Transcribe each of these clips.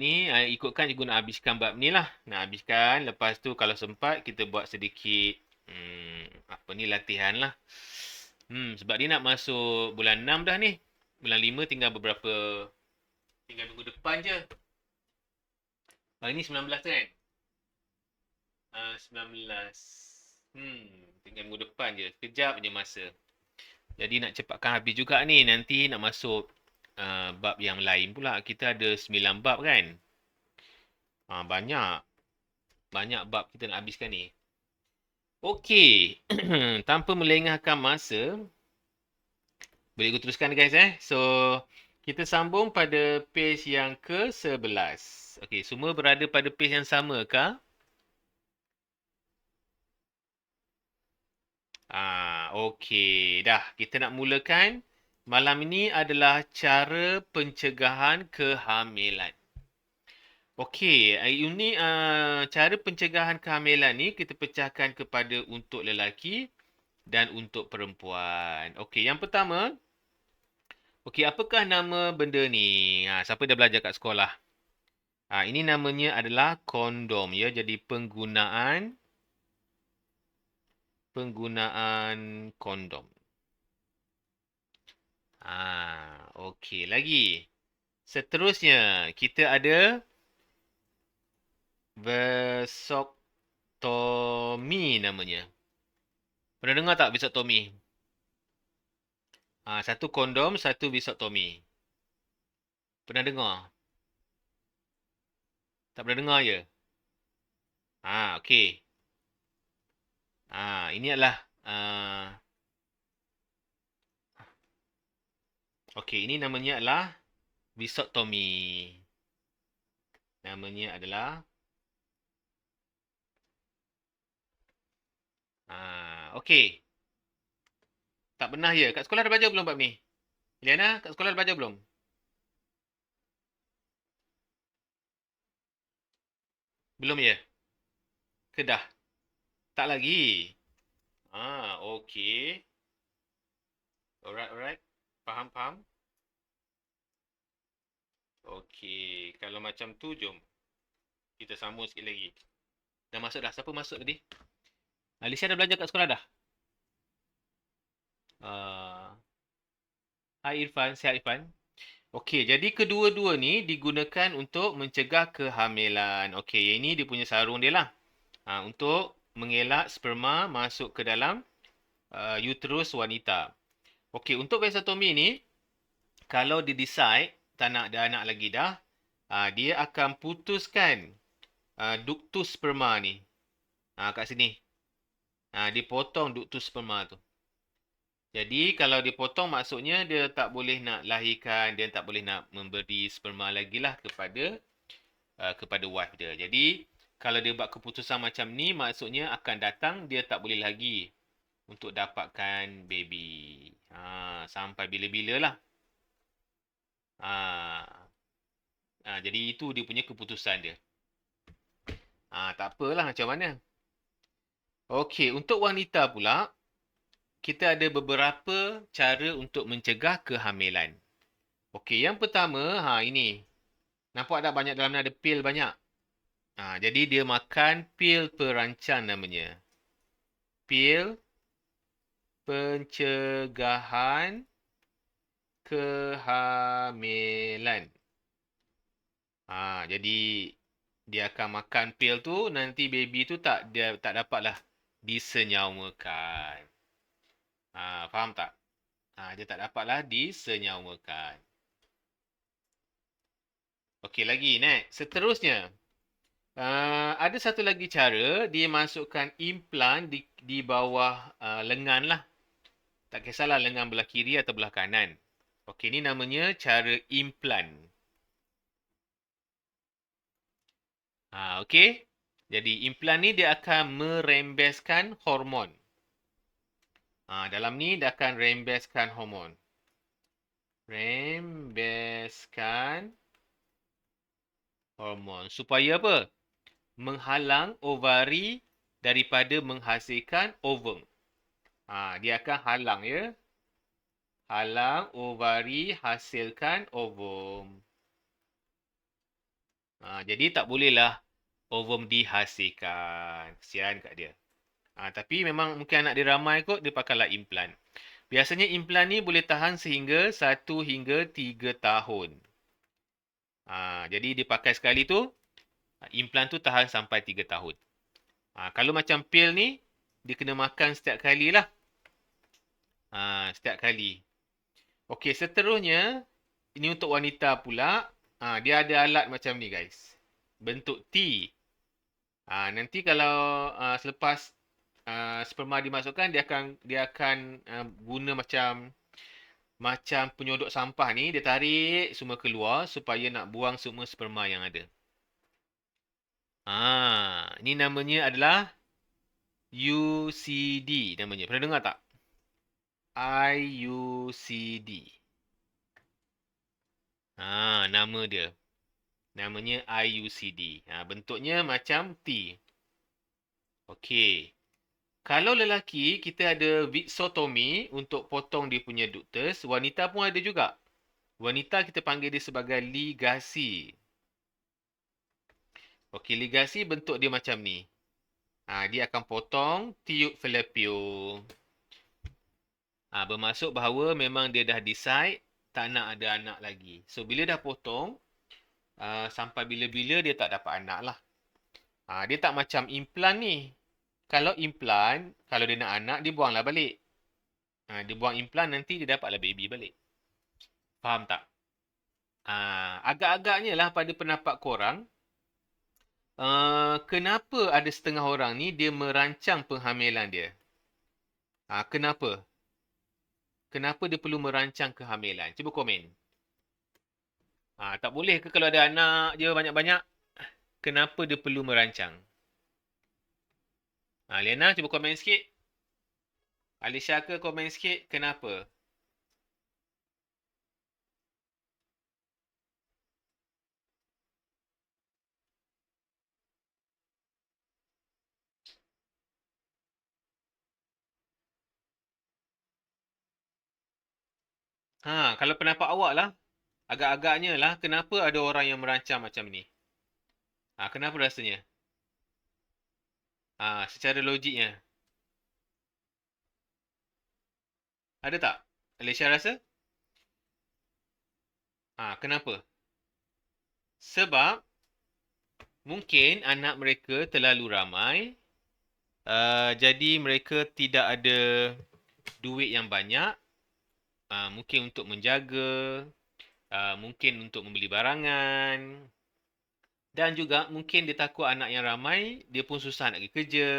ni ikutkan cikgu nak habiskan bab ni lah. Nak habiskan. Lepas tu kalau sempat kita buat sedikit apa ni latihan lah. Sebab ni nak masuk bulan 6 dah ni. Bulan 5 tinggal minggu depan je. Hari ni 19 tu kan? 19. Tinggal minggu depan je. Sekejap je masa. Jadi nak cepatkan habis juga ni. Nanti nak masuk bab yang lain pula. Kita ada 9 bab kan? Banyak. Banyak bab kita nak habiskan ni. Okey. Tanpa melengahkan masa. Boleh aku teruskan guys So, kita sambung pada page yang ke-11. Okey, semua berada pada page yang sama kah? Okey. Dah, kita nak mulakan. Malam ini adalah cara pencegahan kehamilan. Okey, ini cara pencegahan kehamilan ni kita pecahkan kepada untuk lelaki dan untuk perempuan. Okey, yang pertama, okey, apakah nama benda ni? Siapa dah belajar kat sekolah? Ini namanya adalah kondom ya. Jadi penggunaan kondom. Okey, lagi. Seterusnya, kita ada vasectomy namanya. Pernah dengar tak vasectomy? Satu kondom, satu vasectomy. Pernah dengar? Tak pernah dengar je? Okey. Ini adalah okey, ini namanya adalah vasectomy. Namanya adalah okey. Tak pernah je. Kat sekolah dah belajar belum bab ni? Liana, kat sekolah dah belajar belum? Belum ya? Ke dah? Tak lagi? Okey. Alright. Faham. Okey. Kalau macam tu, jom. Kita sambung sikit lagi. Dah masuk dah? Siapa masuk tadi? Alicia dah belajar kat sekolah dah? Hai Irfan, sihat Irfan? Okey, jadi kedua-dua ni digunakan untuk mencegah kehamilan. Okey, yang ini dia punya sarung dia lah. Untuk mengelak sperma masuk ke dalam uterus wanita. Okey, untuk vasectomy ni, kalau dia decide tak nak ada anak lagi dah, dia akan putuskan ductus sperma ni. Kat sini. Dia potong ductus sperma tu. Jadi kalau dipotong maksudnya dia tak boleh nak lahirkan, dia tak boleh nak memberi sperma lagi lah kepada wife dia. Jadi kalau dia buat keputusan macam ni maksudnya akan datang dia tak boleh lagi untuk dapatkan baby. Sampai bila-bila lah. Jadi itu dia punya keputusan dia. Tak apalah macam mana. Okey, untuk wanita pula kita ada beberapa cara untuk mencegah kehamilan. Okey, yang pertama, ini. Nampak tak banyak dalam ni ada pil banyak? Jadi dia makan pil perancang namanya. Pil pencegahan kehamilan. Jadi dia akan makan pil tu, nanti baby tu dia tak dapatlah disenyawakan. Faham tak? Dia tak dapatlah disenyawakan. Okey, lagi next. Seterusnya, ada satu lagi cara dia masukkan implan di bawah lengan lah. Tak kisahlah lengan belah kiri atau belah kanan. Okey, ni namanya cara implan. Okey. Jadi implan ni dia akan merembeskan hormon. Dalam ni dia akan rembeskan hormon. Rembeskan hormon. Supaya apa? Menghalang ovari daripada menghasilkan ovum. Dia akan halang ya. Halang ovari hasilkan ovum. Jadi tak bolehlah ovum dihasilkan. Kesian kat dia. Tapi memang mungkin anak dia ramai kot, dia pakailah implan. Biasanya implan ni boleh tahan sehingga 1 hingga 3 tahun. Jadi dia pakai sekali tu, implan tu tahan sampai 3 tahun. Kalau macam pil ni, dia kena makan setiap kali lah. Setiap kali. Okey, seterusnya, ini untuk wanita pula. Dia ada alat macam ni guys. Bentuk T. Nanti kalau selepas sperma dimasukkan, dia akan guna macam penyodok sampah ni, dia tarik semua keluar supaya nak buang semua sperma yang ada. Ini namanya adalah UCD namanya. Pernah dengar tak? IUCD. Nama dia. Namanya IUCD. Bentuknya macam T. Okey. Kalau lelaki, kita ada vitsotomi untuk potong dia punya ductus. Wanita pun ada juga. Wanita kita panggil dia sebagai ligasi. Okey, ligasi bentuk dia macam ni. Dia akan potong tiub fallopian. Bermaksud bahawa memang dia dah decide tak nak ada anak lagi. So, bila dah potong, sampai bila-bila dia tak dapat anak lah. Dia tak macam implan ni. Kalau implan, kalau dia nak anak, dia buanglah balik. Dia buang implan, nanti dia dapatlah baby balik. Faham tak? Agak-agaknya lah pada pendapat korang, kenapa ada setengah orang ni dia merancang penghamilan dia? Kenapa? Kenapa dia perlu merancang kehamilan? Cuba komen. Tak boleh ke kalau ada anak je banyak-banyak? Kenapa dia perlu merancang? Liana, cuba komen sikit. Alisha ke komen sikit, kenapa? Kalau pendapat awak lah, agak-agaknya lah, kenapa ada orang yang merancang macam ni? Kenapa rasanya? Secara logiknya. Ada tak? Alisha rasa? Kenapa? Sebab mungkin anak mereka terlalu ramai, jadi mereka tidak ada duit yang banyak, mungkin untuk menjaga, mungkin untuk membeli barangan, dan juga mungkin dia takut anak yang ramai, dia pun susah nak pergi kerja,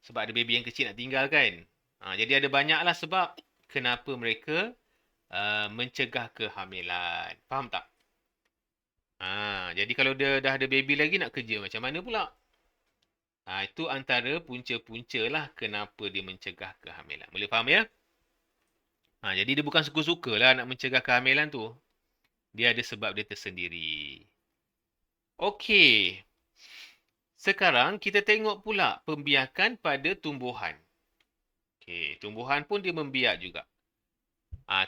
sebab ada baby yang kecil nak tinggal kan. Jadi ada banyaklah sebab kenapa mereka mencegah kehamilan. Faham tak? Jadi kalau dia dah ada baby lagi nak kerja macam mana pula? Itu antara punca-punca lah kenapa dia mencegah kehamilan. Boleh faham ya? Jadi dia bukan suka-suka lah nak mencegah kehamilan tu. Dia ada sebab dia tersendiri. Okey. Sekarang kita tengok pula pembiakan pada tumbuhan. Okey, tumbuhan pun dia membiak juga.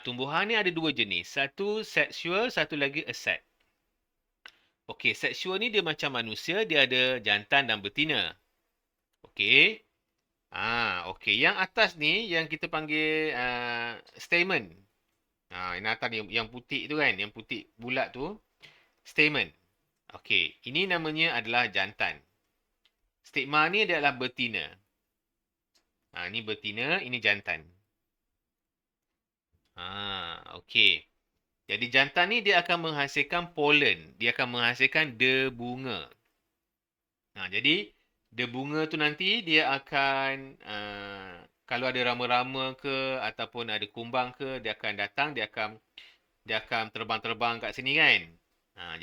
Tumbuhan ni ada dua jenis. Satu sexual, satu lagi asexual. Okey, sexual ni dia macam manusia, dia ada jantan dan betina. Okey. Okey. Yang atas ni yang kita panggil stamen. Yang atas ni yang putih tu kan, yang putih bulat tu stamen. Okey, ini namanya adalah jantan. Stigma ni adalah betina. Ini betina, ini jantan. Okey. Jadi jantan ni dia akan menghasilkan polen. Dia akan menghasilkan debunga. Jadi debunga tu nanti dia akan kalau ada rama-rama ke ataupun ada kumbang ke, dia akan datang, dia akan terbang-terbang kat sini kan.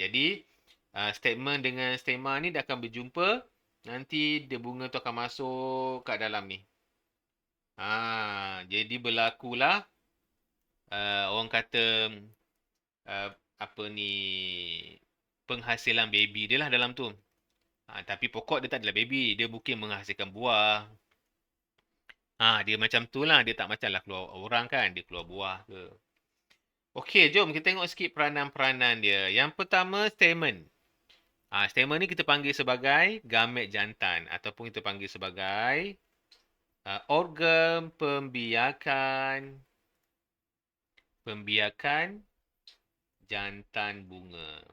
Jadi statement dengan stigma ni dia akan berjumpa, nanti debunga tu akan masuk kat dalam ni. Jadi berlakulah orang kata apa ni, penghasilan baby dia lah dalam tu. Tapi pokok dia tak adalah baby, dia mungkin menghasilkan buah. Dia macam tu lah, dia tak macam lah keluar orang kan, dia keluar buah ke. Okey, jom kita tengok sikit peranan-peranan dia. Yang pertama, stamen. Stamen ni kita panggil sebagai gamet jantan ataupun kita panggil sebagai organ pembiakan jantan bunga.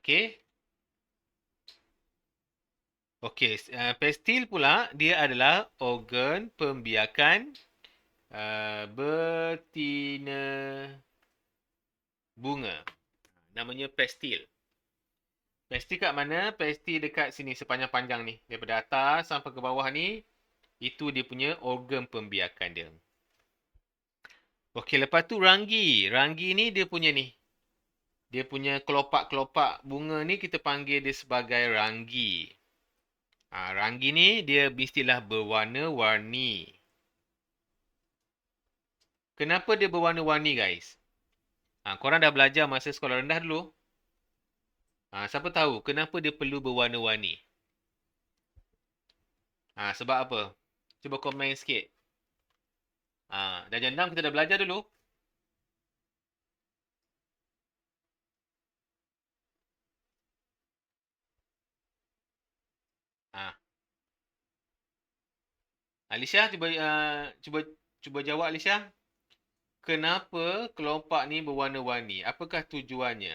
Okey. Okey, pestil pula dia adalah organ pembiakan betina bunga. Namanya pestil. Pestil kat mana? Pestil dekat sini sepanjang-panjang ni. Daripada atas sampai ke bawah ni, itu dia punya organ pembiakan dia. Okey, lepas tu ranggi. Ranggi ni dia punya ni. Dia punya kelopak-kelopak bunga ni kita panggil dia sebagai ranggi. Ranggi ni dia mestilah berwarna-warni. Kenapa dia berwarna-warni, guys? Korang dah belajar masa sekolah rendah dulu? Siapa tahu kenapa dia perlu berwarna-warni? Sebab apa? Cuba komen sikit. Dah jendam kita dah belajar dulu? Alicia, cuba jawab, Alicia. Kenapa kelopak ni berwarna-warni? Apakah tujuannya?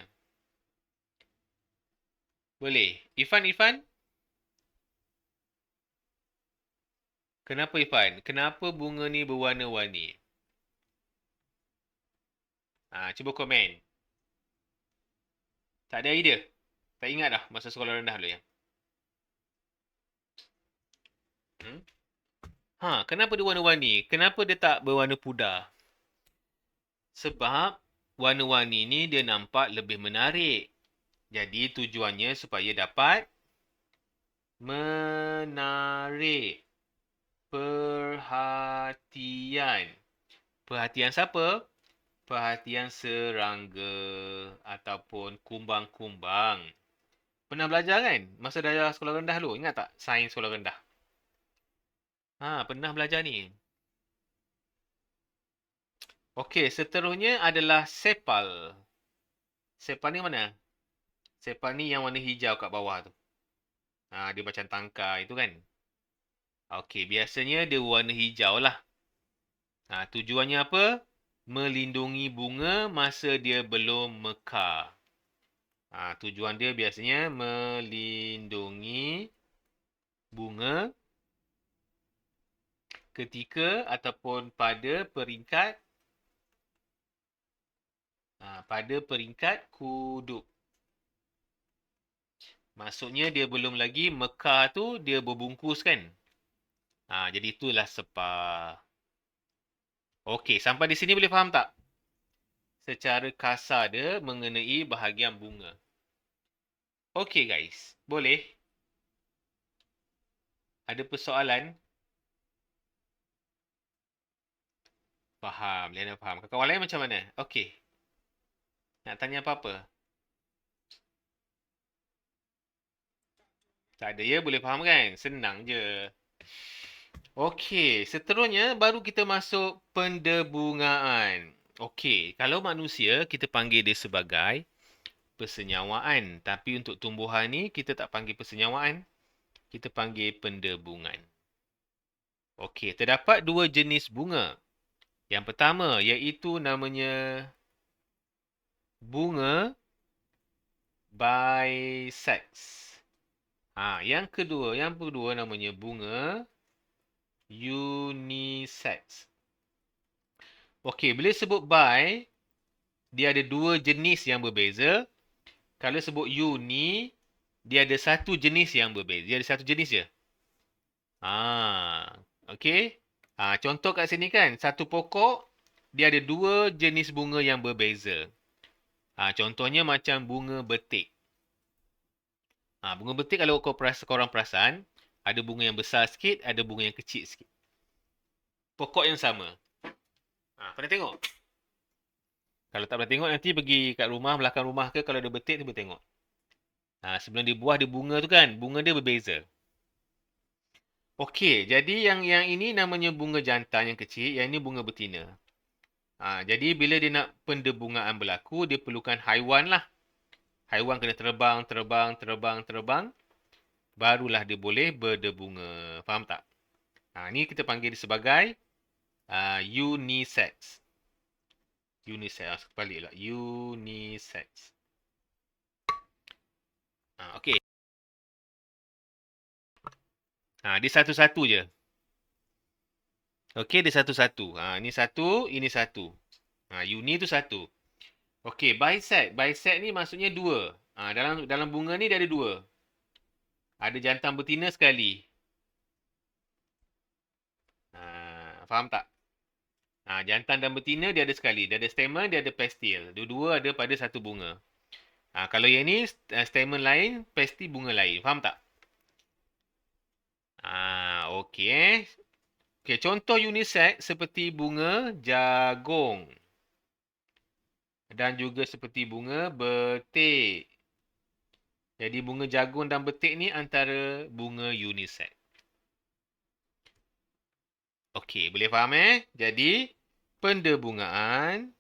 Boleh. Ifan? Kenapa Ifan? Kenapa bunga ni berwarna-warni? Cuba komen. Tak ada idea? Tak ingat dah masa sekolah rendah dulu ya? Kenapa dia warna-warni? Kenapa dia tak berwarna pudar? Sebab warna-warni ni dia nampak lebih menarik. Jadi tujuannya supaya dapat menarik perhatian. Perhatian siapa? Perhatian serangga ataupun kumbang-kumbang. Pernah belajar kan? Masa dah sekolah rendah dulu. Ingat tak sains sekolah rendah? Pernah belajar ni. Okey, seterusnya adalah sepal. Sepal ni mana? Sepal ni yang warna hijau kat bawah tu. Dia macam tangkai itu kan. Okey, biasanya dia warna hijau lah. Tujuannya apa? Melindungi bunga masa dia belum mekar. Tujuan dia biasanya melindungi bunga ketika ataupun pada peringkat kuduk. Maksudnya dia belum lagi mekar tu dia berbungkus kan. Jadi itulah sepal. Okey, sampai di sini boleh faham tak? Secara kasar dia mengenai bahagian bunga. Okey guys, boleh? Ada persoalan? Faham, Liana faham. Kawan lain macam mana? Okey. Nak tanya apa-apa? Tak ada ya, boleh faham kan? Senang je. Okey, seterusnya baru kita masuk pendebungaan. Okey, kalau manusia kita panggil dia sebagai persenyawaan. Tapi untuk tumbuhan ni kita tak panggil persenyawaan. Kita panggil pendebungan. Okey, terdapat dua jenis bunga. Yang pertama iaitu namanya bunga bisex. Yang kedua namanya bunga unisex. Okey, bila sebut bi, dia ada dua jenis yang berbeza. Kalau sebut uni, dia ada satu jenis yang berbeza. Dia ada satu jenis je. Okey. Contoh kat sini kan, satu pokok, dia ada dua jenis bunga yang berbeza. Contohnya macam bunga betik. Bunga betik kalau korang perasan, ada bunga yang besar sikit, ada bunga yang kecil sikit. Pokok yang sama. Pernah tengok? Kalau tak pernah tengok, nanti pergi kat rumah, belakang rumah ke, kalau ada betik tu boleh tengok. Sebelum dia buah, dia bunga tu kan, bunga dia berbeza. Okey, jadi yang ini namanya bunga jantan yang kecil, yang ini bunga betina. Jadi bila dia nak pendebungaan berlaku, dia perlukan haiwan lah. Haiwan kena terbang, terbang, terbang, terbang. Barulah dia boleh berdebunga. Faham tak? Ni kita panggil dia sebagai unisex. Unisex. Baliklah. Unisex. Okey. Dia satu-satu je. Okey, dia satu-satu. Ini satu, ini satu. Uni tu satu. Okey, bisect. Bisect ni maksudnya dua. Dalam bunga ni dia ada dua. Ada jantan betina sekali. Faham tak? Jantan dan betina dia ada sekali. Dia ada stamen, dia ada pestil. Dua-dua ada pada satu bunga. Kalau yang ni stamen lain, pestil bunga lain. Faham tak? Okey. Okey, contoh unisex seperti bunga jagung. Dan juga seperti bunga betik. Jadi bunga jagung dan betik ni antara bunga unisex. Okey, boleh faham Jadi, pendebungaan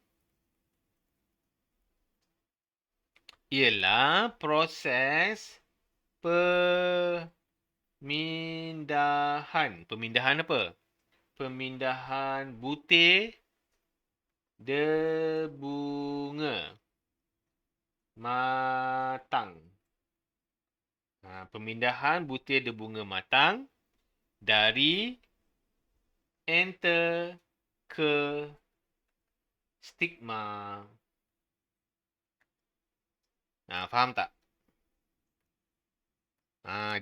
ialah proses pemindahan. Pemindahan apa? Pemindahan butir debunga matang. Pemindahan butir debunga matang dari enter ke stigma. Faham tak?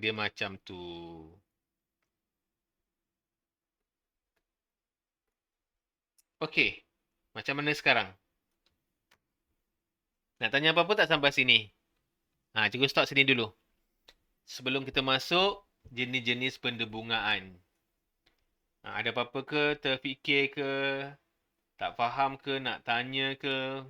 Dia macam tu. Okey. Macam mana sekarang? Nak tanya apa-apa tak sampai sini? Cikgu stop sini dulu. Sebelum kita masuk jenis-jenis pendebungaan. Ada apa-apa ke? Terfikir ke? Tak faham ke? Nak tanya ke?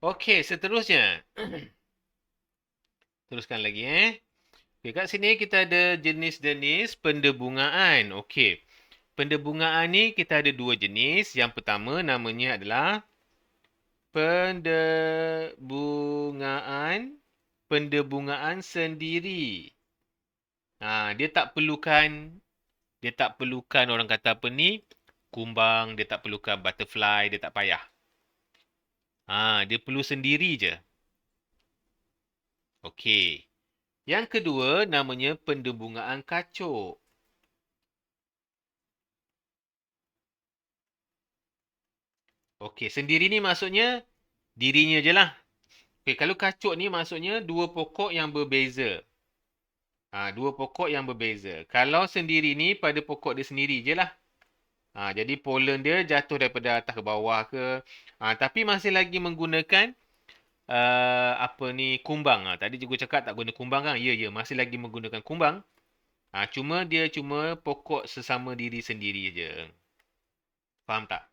Okey, seterusnya. Teruskan lagi Okey, kat sini kita ada jenis-jenis pendebungaan. Okey. Pendebungaan ni kita ada dua jenis. Yang pertama namanya adalah pendebungaan sendiri. Dia tak perlukan orang kata apa ni? Kumbang, dia tak perlukan butterfly, dia tak payah. Dia perlu sendiri je. Okey. Yang kedua namanya pendebungaan kacuk. Okey, sendiri ni maksudnya dirinya je lah. Okey, kalau kacuk ni maksudnya dua pokok yang berbeza. Dua pokok yang berbeza. Kalau sendiri ni pada pokok dia sendiri je lah. Jadi pollen dia jatuh daripada atas ke bawah ke. Tapi masih lagi menggunakan apa ni kumbang. Tadi cikgu cakap tak guna kumbang kan? Ya, masih lagi menggunakan kumbang. Cuma dia pokok sesama diri sendiri je. Faham tak?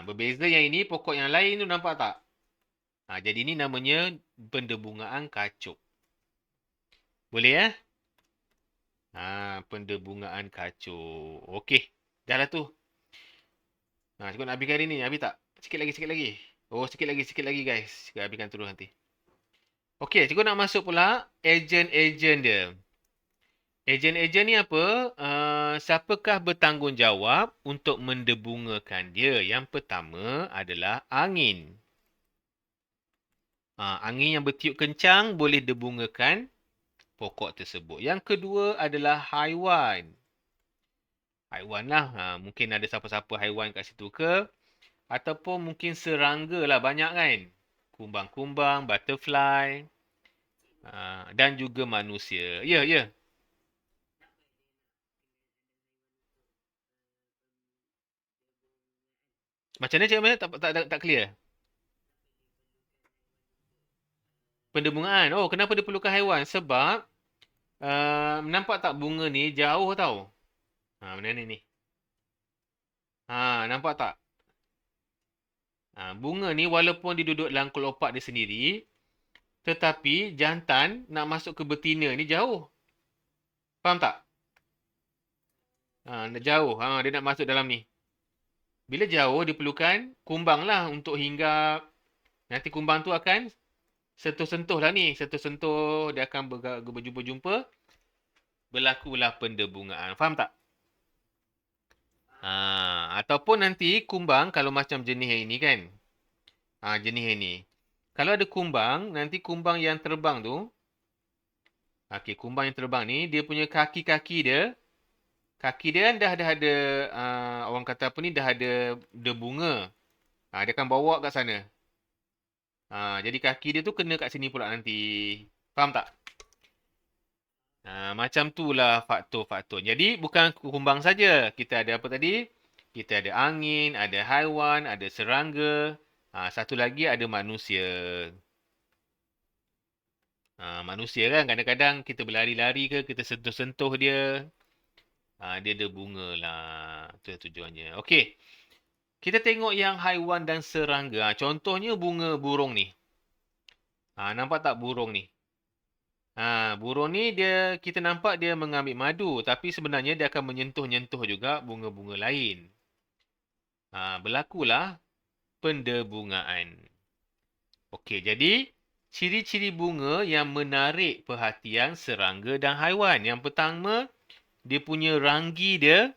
Berbeza yang ini pokok yang lain tu nampak tak? Jadi ini namanya pendebungaan kacuk. Boleh pendebungaan kacuk. Okey. Dah lah tu. Cikgu nak habiskan hari ni. Habis tak? Sikit lagi. Oh, sikit lagi guys. Cikgu habiskan terus nanti. Okey, cikgu nak masuk pula ejen-ejen dia. Ejen-ejen ni apa? Siapakah bertanggungjawab untuk mendebungakan dia? Yang pertama adalah angin. Angin yang bertiup kencang boleh debungakan pokok tersebut. Yang kedua adalah haiwan. Haiwan lah. Mungkin ada siapa-siapa haiwan kat situ ke. Ataupun mungkin serangga lah banyak kan. Kumbang-kumbang, butterfly. Dan juga manusia. Ya. Macam mana cikgu tak clear? Pendebungaan. Oh, kenapa dia perlukan haiwan? Sebab nampak tak bunga ni jauh tau. Mana ni? Nampak tak? Bunga ni walaupun dia duduk dalam kelopak dia sendiri, Tetapi jantan nak masuk ke betina ni jauh. Faham tak? Nak jauh. Dia nak masuk dalam ni. Bila jauh, diperlukan kumbang lah untuk hinggap. Nanti kumbang tu akan sentuh-sentuh lah ni. Sentuh-sentuh, dia akan berjumpa-jumpa. Berlakulah pendebungaan. Faham tak? Ataupun nanti kumbang kalau macam jenis yang ini kan. Jenis yang ini. Kalau ada kumbang, nanti kumbang yang terbang tu. Okey, kumbang yang terbang ni, dia punya kaki-kaki dia. Kaki dia kan dah ada, orang kata apa ni, dah ada bunga. Dia akan bawa kat sana. Jadi kaki dia tu kena kat sini pula nanti. Faham tak? Macam tu lah faktor-faktor. Jadi bukan kumbang saja. Kita ada apa tadi? Kita ada angin, ada haiwan, ada serangga. Satu lagi ada manusia. Manusia kan kadang-kadang kita berlari-lari ke, kita sentuh-sentuh dia. Dia ada bunga lah. Itu tujuannya. Okey. Kita tengok yang haiwan dan serangga. Contohnya bunga burung ni. Nampak tak burung ni? Burung ni kita nampak dia mengambil madu, tapi sebenarnya dia akan menyentuh-nyentuh juga bunga-bunga lain. Berlakulah pendebungaan. Okey, jadi ciri-ciri bunga yang menarik perhatian serangga dan haiwan. Yang pertama, dia punya ranggi dia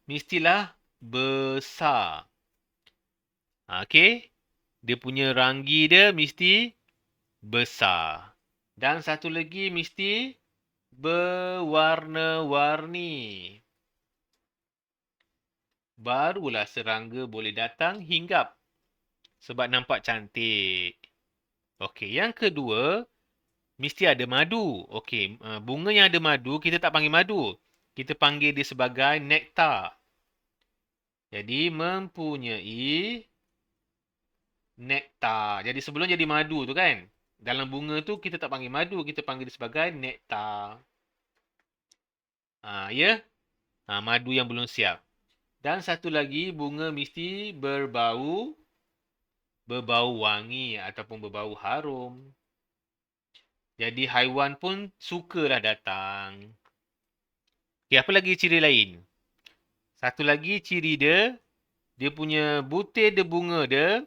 mestilah besar. Okey, dia punya ranggi dia mesti besar. Dan satu lagi mesti berwarna-warni. Barulah serangga boleh datang hinggap. Sebab nampak cantik. Okey, yang kedua, mesti ada madu. Okey, bunga yang ada madu, kita tak panggil madu. Kita panggil dia sebagai nektar. Jadi, mempunyai nektar. Jadi, sebelum jadi madu tu kan, dalam bunga tu kita tak panggil madu, kita panggil dia sebagai nektar. Ya? Madu yang belum siap. Dan satu lagi, bunga mesti berbau wangi ataupun berbau harum. Jadi haiwan pun sukalah datang. Okay, apa lagi ciri lain? Satu lagi ciri dia punya butir dia bunga dia.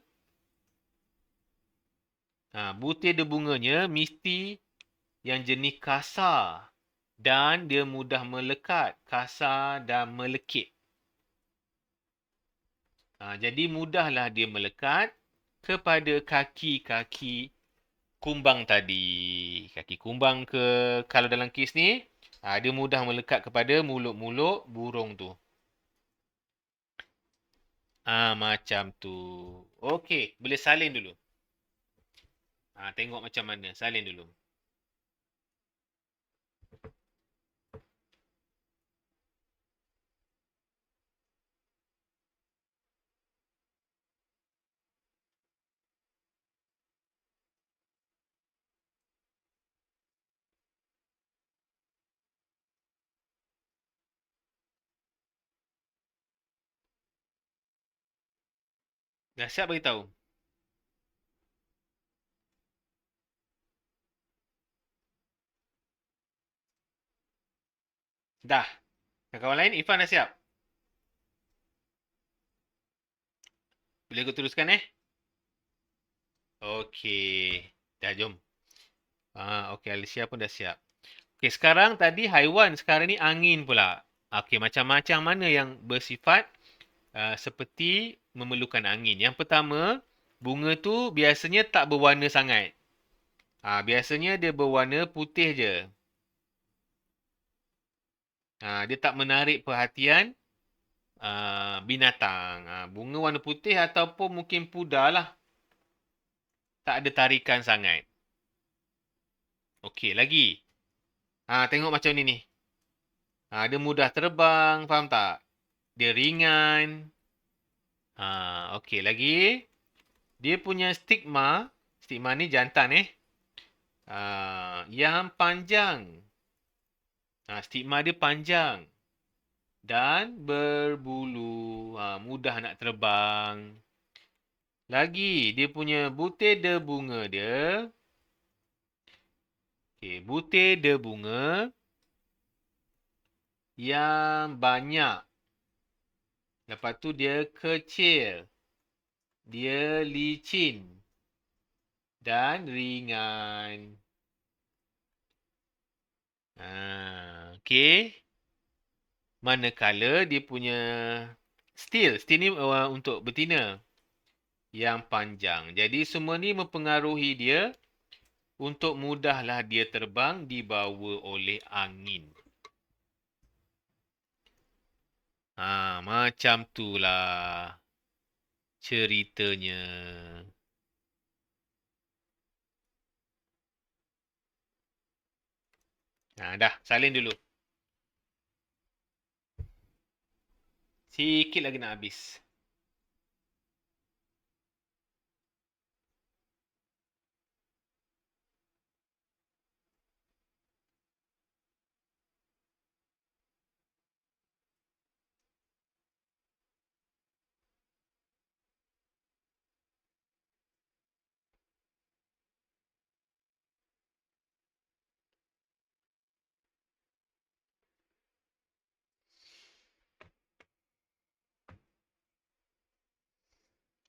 Butir dia bunganya mesti yang jenis kasar. Dan dia mudah melekat. Kasar dan melekit. Jadi mudahlah dia melekat kepada kaki-kaki kumbang tadi. Kaki kumbang ke, kalau dalam kes ni, dia mudah melekat kepada mulut-mulut burung tu. Macam tu. Okey, boleh salin dulu. Tengok macam mana. Salin dulu. Dah siap beritahu? Dah. Kawan lain, Ifan dah siap? Boleh aku teruskan Okey. Dah, jom. Okey, Alicia pun dah siap. Okey, sekarang tadi haiwan, sekarang ni angin pula. Okey, macam-macam mana yang bersifat seperti memerlukan angin. Yang pertama, bunga tu biasanya tak berwarna sangat. Biasanya dia berwarna putih je. Dia tak menarik perhatian binatang. Bunga warna putih ataupun mungkin pudar lah. Tak ada tarikan sangat. Okey, lagi. Tengok macam ni ni. Dia mudah terbang, faham tak? Dia ringan. Okey, lagi. Dia punya stigma ni jantan yang panjang. Stigma dia panjang. Dan berbulu. Mudah nak terbang. Lagi, dia punya butir debunga dia. Okey, butir debunga yang banyak. Lepas tu dia kecil. Dia licin dan ringan. Okey. Manakala dia punya stil ni untuk betina yang panjang. Jadi semua ni mempengaruhi dia untuk mudahlah dia terbang dibawa oleh angin. Macam tu lah ceritanya. Dah, salin dulu. Sikit lagi nak habis.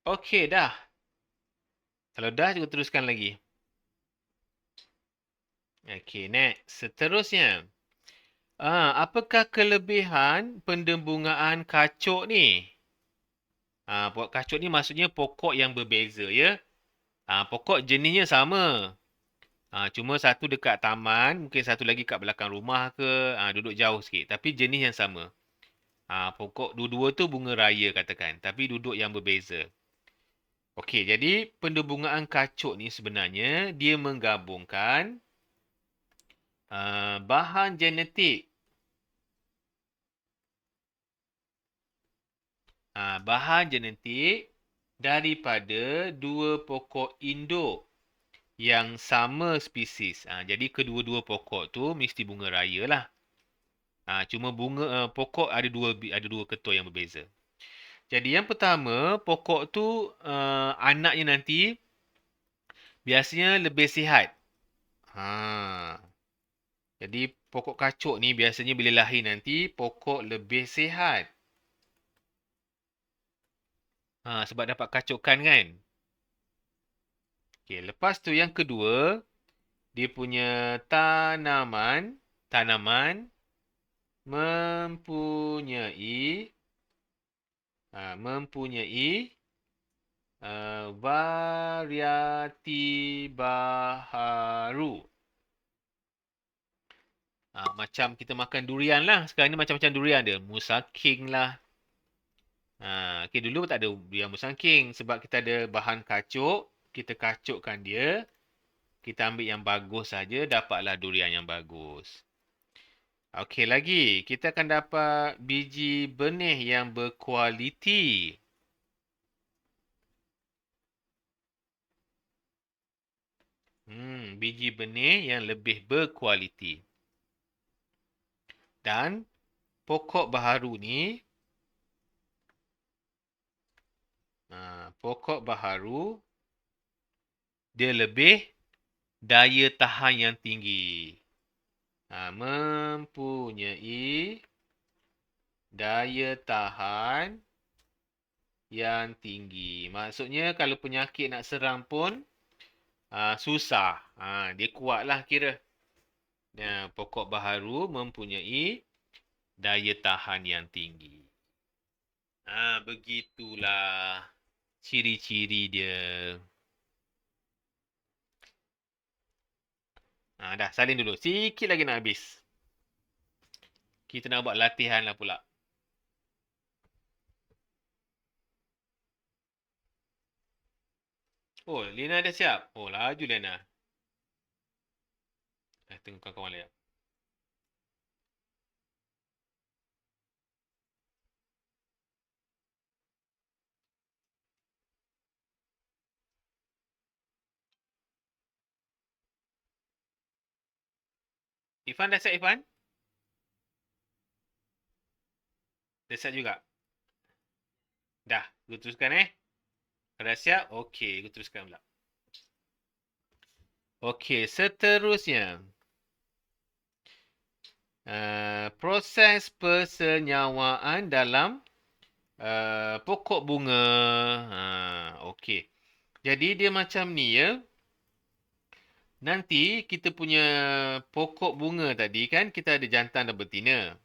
Okey, dah. Kalau dah, kita teruskan lagi. Okey, next. Seterusnya. Apakah kelebihan pendembungaan kacuk ni? Pokok kacuk ni maksudnya pokok yang berbeza, ya. Pokok jenisnya sama. Cuma satu dekat taman, mungkin satu lagi kat belakang rumah ke, duduk jauh sikit. Tapi jenis yang sama. Pokok dua-dua tu bunga raya katakan. Tapi duduk yang berbeza. Okey, jadi pendembungaan kacuk ni sebenarnya dia menggabungkan bahan genetik. Bahan genetik daripada dua pokok induk yang sama spesies. Jadi kedua-dua pokok tu mesti bunga raya lah. Cuma pokok ada dua ketua yang berbeza. Jadi yang pertama, pokok tu anaknya nanti biasanya lebih sihat. Jadi pokok kacuk ni biasanya bila lahir nanti pokok lebih sihat. Sebab dapat kacukan kan. Okey, lepas tu yang kedua, dia punya tanaman mempunyai variati baharu. Macam kita makan durian lah. Sekarang ni macam-macam durian dia. Musang lah. Okay, dulu tak ada durian musang sebab kita ada bahan kacuk. Kita kacukkan dia. Kita ambil yang bagus saja, dapatlah durian yang bagus. Okey, lagi. Kita akan dapat biji benih yang berkualiti. Biji benih yang lebih berkualiti. Dan pokok baharu ni, dia lebih daya tahan yang tinggi. Mempunyai daya tahan yang tinggi. Maksudnya kalau penyakit nak serang pun susah. Dia kuatlah kira. Pokok baharu mempunyai daya tahan yang tinggi. Begitulah ciri-ciri dia. Dah, salin dulu. Sikit lagi nak habis. Kita nak buat latihan lah pula. Oh, Lina dah siap? Oh, laju Lina. Tengok kawan-kawan lihat. Irfan dah siap, Irfan? Dah siap juga? Dah, kita teruskan Dah siap? Okey, aku teruskan pula. Okey, seterusnya. Proses persenyawaan dalam pokok bunga. Okey. Jadi dia macam ni ya. Nanti kita punya pokok bunga tadi kan kita ada jantan dan betina.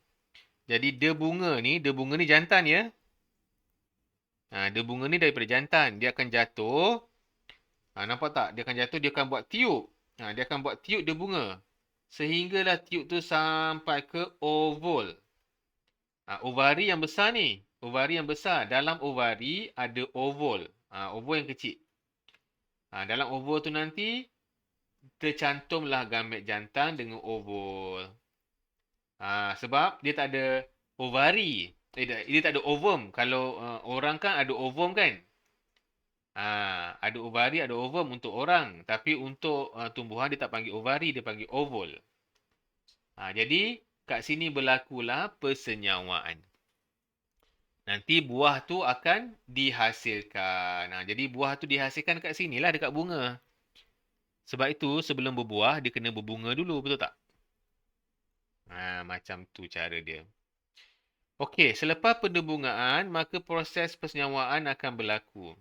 Jadi dia bunga ni jantan ya. Dia bunga ni daripada jantan. Dia akan jatuh. Nampak tak? Dia akan jatuh, dia akan buat tiup. Dia akan buat tiup dia bunga. Sehinggalah tiup tu sampai ke oval. Ovari yang besar ni. Ovari yang besar. Dalam ovari ada oval. Oval yang kecil. Dalam oval tu nanti tercantumlah gamet jantan dengan oval. Sebab dia tak ada ovari. Dia tak ada ovum. Kalau orang kan ada ovum kan? Ada ovari, ada ovum untuk orang. Tapi untuk tumbuhan dia tak panggil ovari, dia panggil oval. Jadi kat sini berlakulah persenyawaan. Nanti buah tu akan dihasilkan. Jadi buah tu dihasilkan kat sinilah dekat bunga. Sebab itu sebelum berbuah dia kena berbunga dulu, betul tak? Macam tu cara dia. Okey, selepas pendebungaan, maka proses persenyawaan akan berlaku.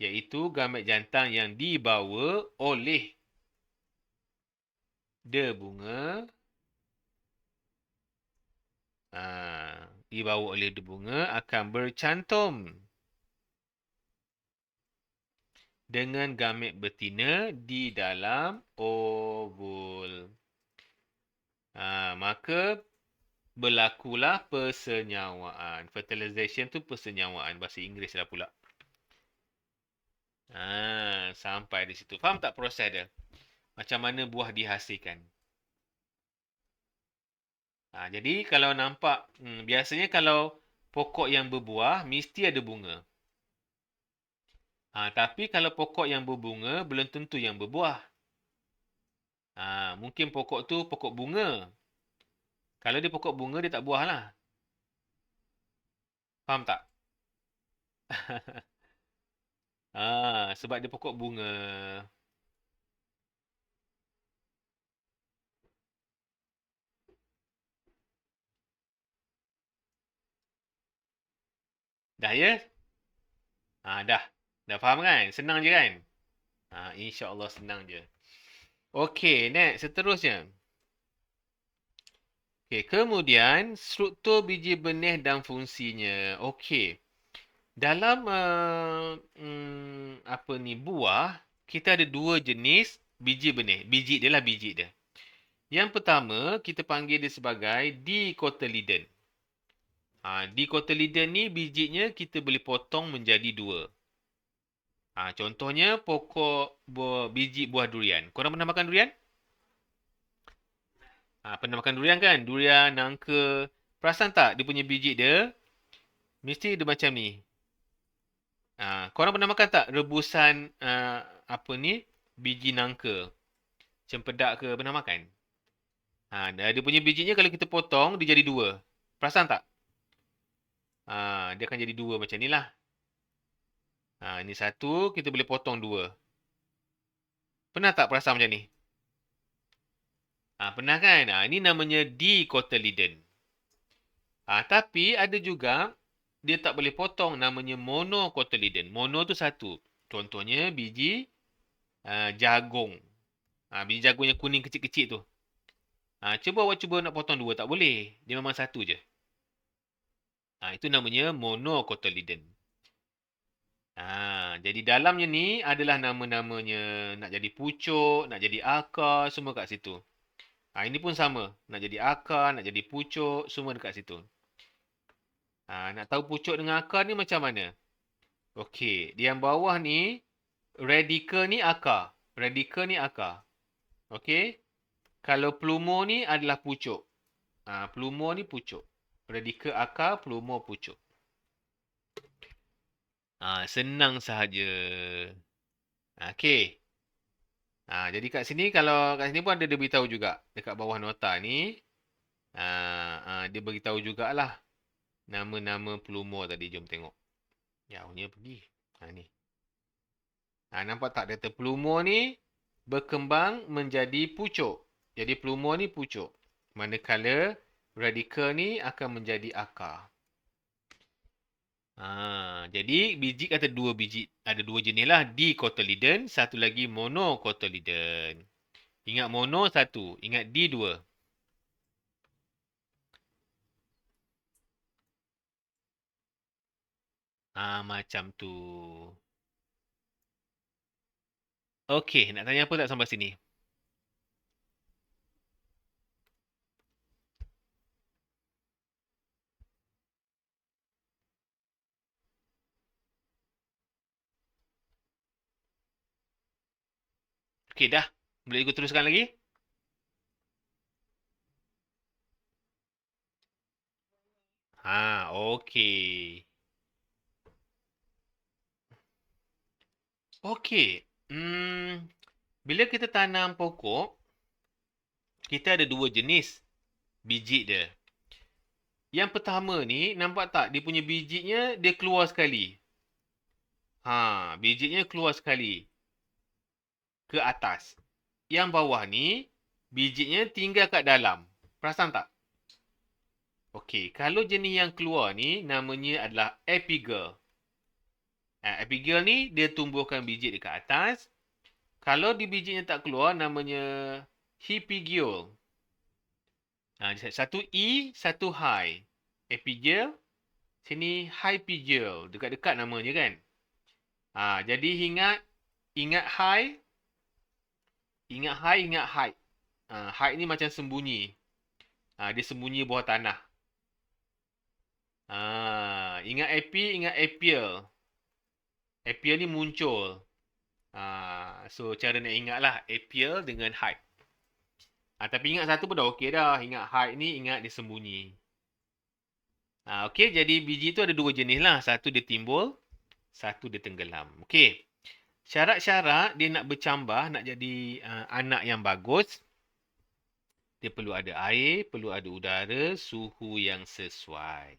Iaitu gamet jantan yang dibawa oleh debunga. Dibawa oleh debunga akan bercantum dengan gamet betina di dalam ovul. Maka berlakulah persenyawaan. Fertilization tu persenyawaan. Bahasa Inggeris lah pula. Sampai di situ. Faham tak proses dia? Macam mana buah dihasilkan. Jadi kalau nampak, biasanya kalau pokok yang berbuah, mesti ada bunga. Tapi kalau pokok yang berbunga, belum tentu yang berbuah. Mungkin pokok tu pokok bunga. Kalau dia pokok bunga, dia tak buah lah. Faham tak? Sebab dia pokok bunga. Dah ya? Dah. Dah faham kan? Senang je kan? InsyaAllah senang je. Okey, next. Seterusnya. Okey, kemudian struktur biji benih dan fungsinya. Okey. Dalam apa ni buah, kita ada dua jenis biji benih. Biji dia lah biji dia. Yang pertama, kita panggil dia sebagai dicotyledon. Dicotyledon ni bijinya kita boleh potong menjadi dua. Contohnya pokok biji buah durian. Korang pernah makan durian? Pernah makan durian kan? Durian, nangka. Perasan tak dia punya biji dia? Mesti dia macam ni. Korang pernah makan tak rebusan apa ni? Biji nangka. Cempedak ke pernah makan? Dia punya bijinya kalau kita potong dia jadi dua. Perasan tak? Dia akan jadi dua macam ni lah. Ini satu, kita boleh potong dua. Pernah tak perasan macam ni? Pernah kan? Ini namanya dicotyledon. Tapi ada juga dia tak boleh potong namanya monocotyledon. Mono tu satu. Contohnya biji jagung. Biji jagung yang kuning kecil-kecil tu. Cuba nak potong dua, tak boleh. Dia memang satu je. Itu namanya monocotyledon. Jadi dalamnya ni adalah nama-namanya. Nak jadi pucuk, nak jadi akar, semua kat situ. Ini pun sama. Nak jadi akar, nak jadi pucuk, semua dekat situ. Nak tahu pucuk dengan akar ni macam mana? Okey, di yang bawah ni, radikal ni akar. Radikal ni akar. Okey? Kalau plumor ni adalah pucuk. Plumor ni pucuk. Radikal akar, plumor pucuk. Senang sahaja. Okey. Jadi kat sini, kalau kat sini pun ada dia beritahu juga. Dekat bawah nota ni, dia beritahu jugalah nama-nama plumor tadi. Jom tengok. Jauhnya pergi. Ni. Nampak tak data pelumur ni berkembang menjadi pucuk. Jadi pelumur ni pucuk. Manakala radikal ni akan menjadi akar. Jadi biji kata dua biji, ada dua jenis lah, dicotyledon, satu lagi monocotyledon. Ingat mono satu, ingat D dua. Macam tu. Okey, nak tanya apa tak sampai sini? Okey dah. Boleh ikut teruskan lagi? Okey. Okey. Bila kita tanam pokok, kita ada dua jenis biji dia. Yang pertama ni, nampak tak? Dia punya bijinya, dia keluar sekali. Bijinya keluar sekali ke atas. Yang bawah ni, bijinya tinggal kat dalam. Perasan tak? Okey, kalau jenis yang keluar ni, namanya adalah apigal. Apigal ni, dia tumbuhkan biji dekat atas. Kalau di bijinya tak keluar, namanya hypigeal. Satu E, satu high. Apigeal, sini hypigeal. Dekat-dekat namanya kan? Jadi ingat high, ingat high, ingat high. High ni macam sembunyi. Dia sembunyi bawah tanah. Ingat api, ingat apial. Apial ni muncul. So cara nak ingat lah apial dengan high. Tapi ingat satu pun dah okey dah. Ingat high ni, ingat dia sembunyi. Okey, jadi biji tu ada dua jenis lah. Satu dia timbul, satu dia tenggelam. Okey. Syarat-syarat dia nak bercambah, nak jadi anak yang bagus, dia perlu ada air, perlu ada udara, suhu yang sesuai.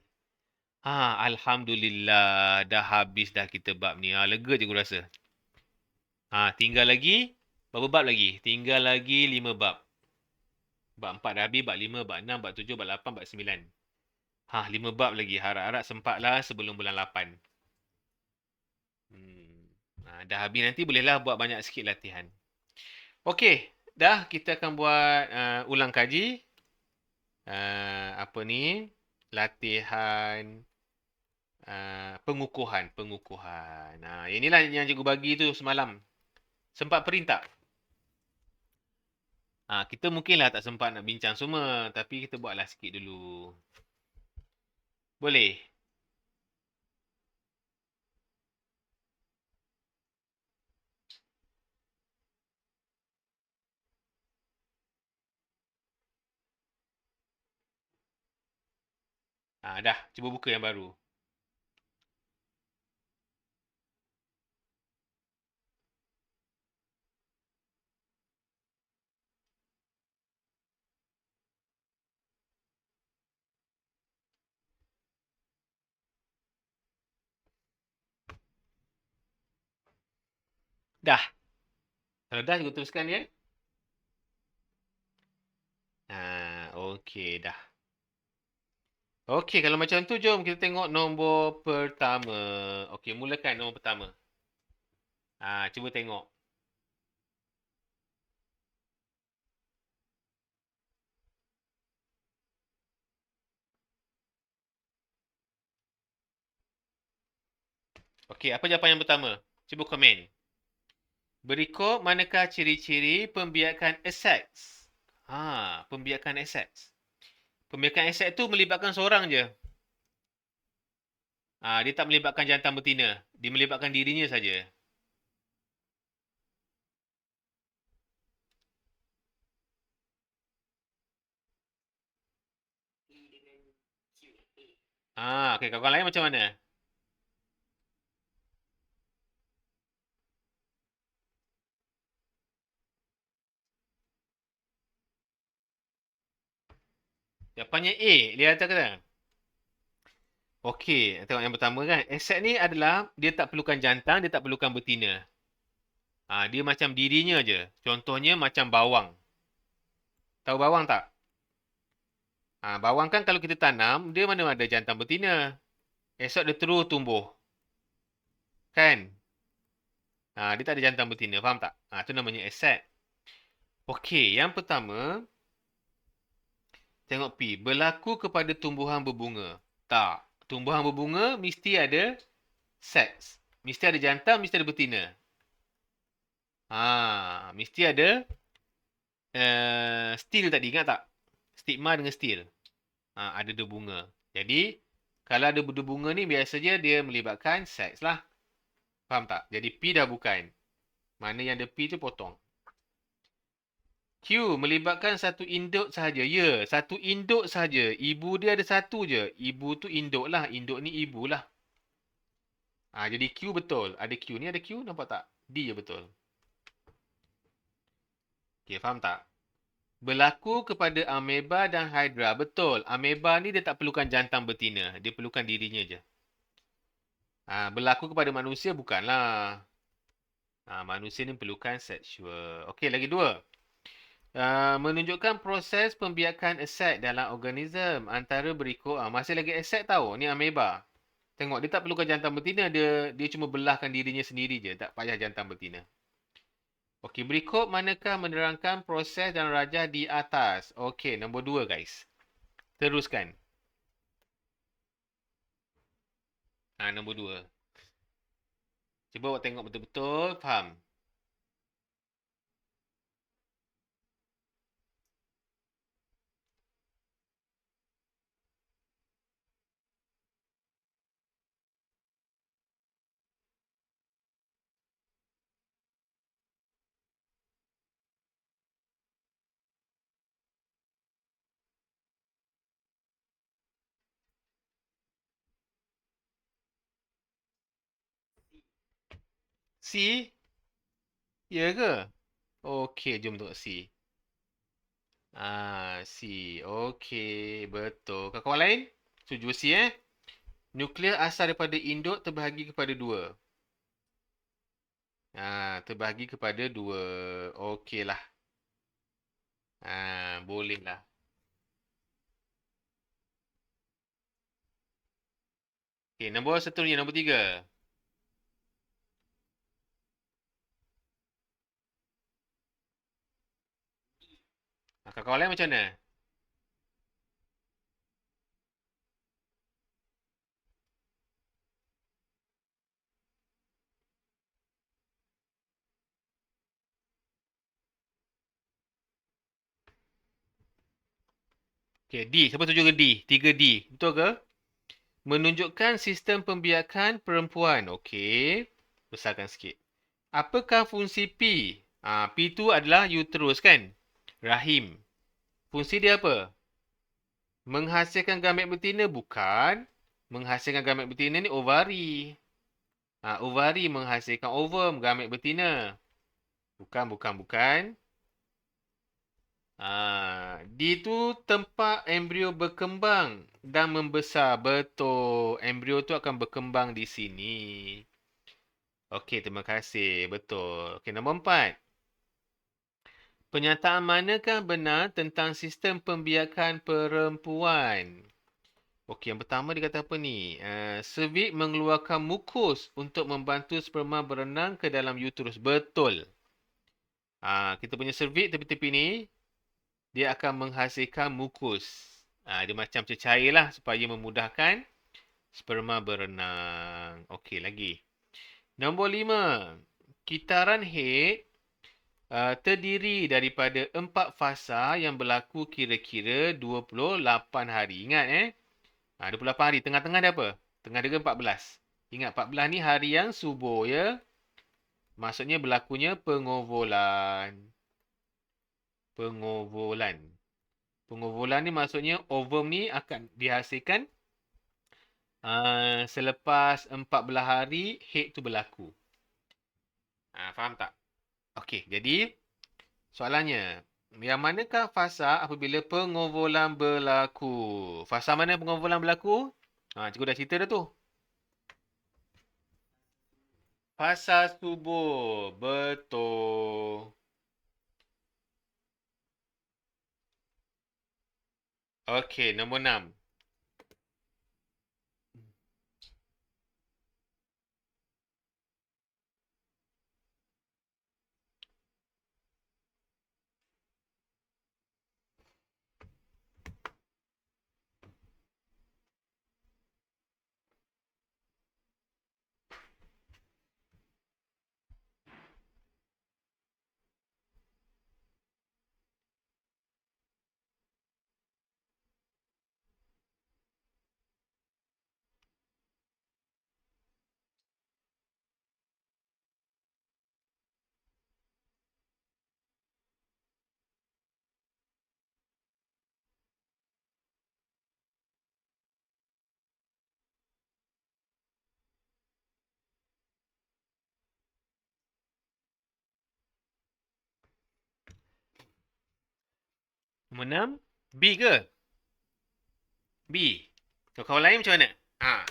Alhamdulillah, dah habis dah kita bab ni. Lega je aku rasa. Tinggal lagi, berapa bab lagi? Tinggal lagi 5 bab. Bab 4 dah habis, bab 5, bab 6, bab 7, bab 8, bab 9. 5 bab lagi. Harap-harap sempatlah sebelum bulan 8. Dah habis nanti bolehlah buat banyak sikit latihan. Okey, dah kita akan buat ulang kaji. Apa ni? Latihan pengukuhan. Inilah yang cikgu bagi tu semalam. Sempat print tak? Kita mungkinlah tak sempat nak bincang semua, tapi kita buatlah sikit dulu. Boleh? Dah, cuba buka yang baru. Dah. Kalau dah, cikgu teruskan ya. Okey dah. Okey, kalau macam tu jom kita tengok nombor pertama. Okey, mulakan nombor pertama. Cuba tengok. Okey, apa jawapan yang pertama? Cuba komen. Berikut manakah ciri-ciri pembiakan aseks? Pembiakan aseks. Pembiakan aseks tu melibatkan seorang je. Dia tak melibatkan jantan betina. Dia melibatkan dirinya saja. Okey, kawan-kawan lain macam mana? Jawapannya A. Dia kata kata. Okey, tengok yang pertama kan. Aseks ni adalah dia tak perlukan jantan, dia tak perlukan betina. Dia macam dirinya je. Contohnya macam bawang. Tahu bawang tak? Bawang kan kalau kita tanam, dia mana ada jantan betina. Esok dia terus tumbuh. Kan? Dia tak ada jantan betina. Faham tak? Itu namanya aset. Okey, yang pertama, tengok P. Berlaku kepada tumbuhan berbunga. Tak. Tumbuhan berbunga mesti ada seks. Mesti ada jantan, mesti ada betina. Mesti ada stil tadi, ingat tak? Stigma dengan stil. Ada dua bunga. Jadi, kalau ada dua bunga ni, biasanya dia melibatkan seks lah. Faham tak? Jadi, P dah bukan. Mana yang ada P tu potong. Q, melibatkan satu induk sahaja. Ya, satu induk sahaja. Ibu dia ada satu je. Ibu tu induk lah. Induk ni ibu lah. Jadi Q betul. Ada Q ni, ada Q. Nampak tak? D je betul. Okay, faham tak? Berlaku kepada ameba dan hydra. Betul. Ameba ni dia tak perlukan jantan betina. Dia perlukan dirinya je. Berlaku kepada manusia bukanlah. Manusia ni perlukan seksual. Okey, lagi dua. Menunjukkan proses pembiakan aset dalam organism antara berikut. Masih lagi aset tahu. Ni ameba. Tengok, dia tak perlukan jantan betina. Dia cuma belahkan dirinya sendiri je. Tak payah jantan betina. Okey, berikut manakah menerangkan proses dan rajah di atas? Okey, nombor 2 guys. Teruskan. Nombor 2. Cuba awak tengok betul-betul, faham. C? Ya ke? Okey, jom tengok C. C. Okey, betul. Kawan-kawan lain? Setuju C Nukleus asal daripada induk terbahagi kepada dua. Terbahagi kepada dua. Okeylah. Bolehlah. Okey, nombor seterusnya, nombor 3. Kawan-kawan lain macam mana? Okey, D. Siapa setuju dengan D? 3D. Betul ke? Menunjukkan sistem pembiakan perempuan. Okey. Besarkan sikit. Apakah fungsi P? P tu adalah uterus kan? Rahim. Fungsi dia apa? Menghasilkan gamet betina? Bukan. Menghasilkan gamet betina ni ovari. Ovari menghasilkan ovum, gamet betina. Bukan, bukan, bukan. Di tu tempat embrio berkembang dan membesar. Betul. Embrio tu akan berkembang di sini. Okey, terima kasih. Betul. Okey, nombor 4. Penyataan manakah benar tentang sistem pembiakan perempuan? Okey, yang pertama dia kata apa ni? Cervix mengeluarkan mukus untuk membantu sperma berenang ke dalam uterus. Betul. Kita punya cervix tepi-tepi ni, dia akan menghasilkan mukus. Dia macam cecair lah supaya memudahkan sperma berenang. Okey, lagi. Nombor 5. Kitaran Haight terdiri daripada 4 fasa yang berlaku kira-kira 28 hari. Ingat 28 hari. Tengah-tengah dia apa? Tengah dia 14. Ingat 14 ni hari yang subur ya. Maksudnya berlakunya pengovulan. Pengovulan. Pengovulan ni maksudnya ovum ni akan dihasilkan selepas 14 hari haid tu berlaku. Faham tak? Okey, jadi soalannya, yang manakah fasa apabila pengovulan berlaku? Fasa mana pengovulan berlaku? Cikgu dah cerita dah tu. Fasa subur. Betul. Okey, nombor 6. Nombor 6. B ke? B. Kawan-kawan lain macam mana? Ha.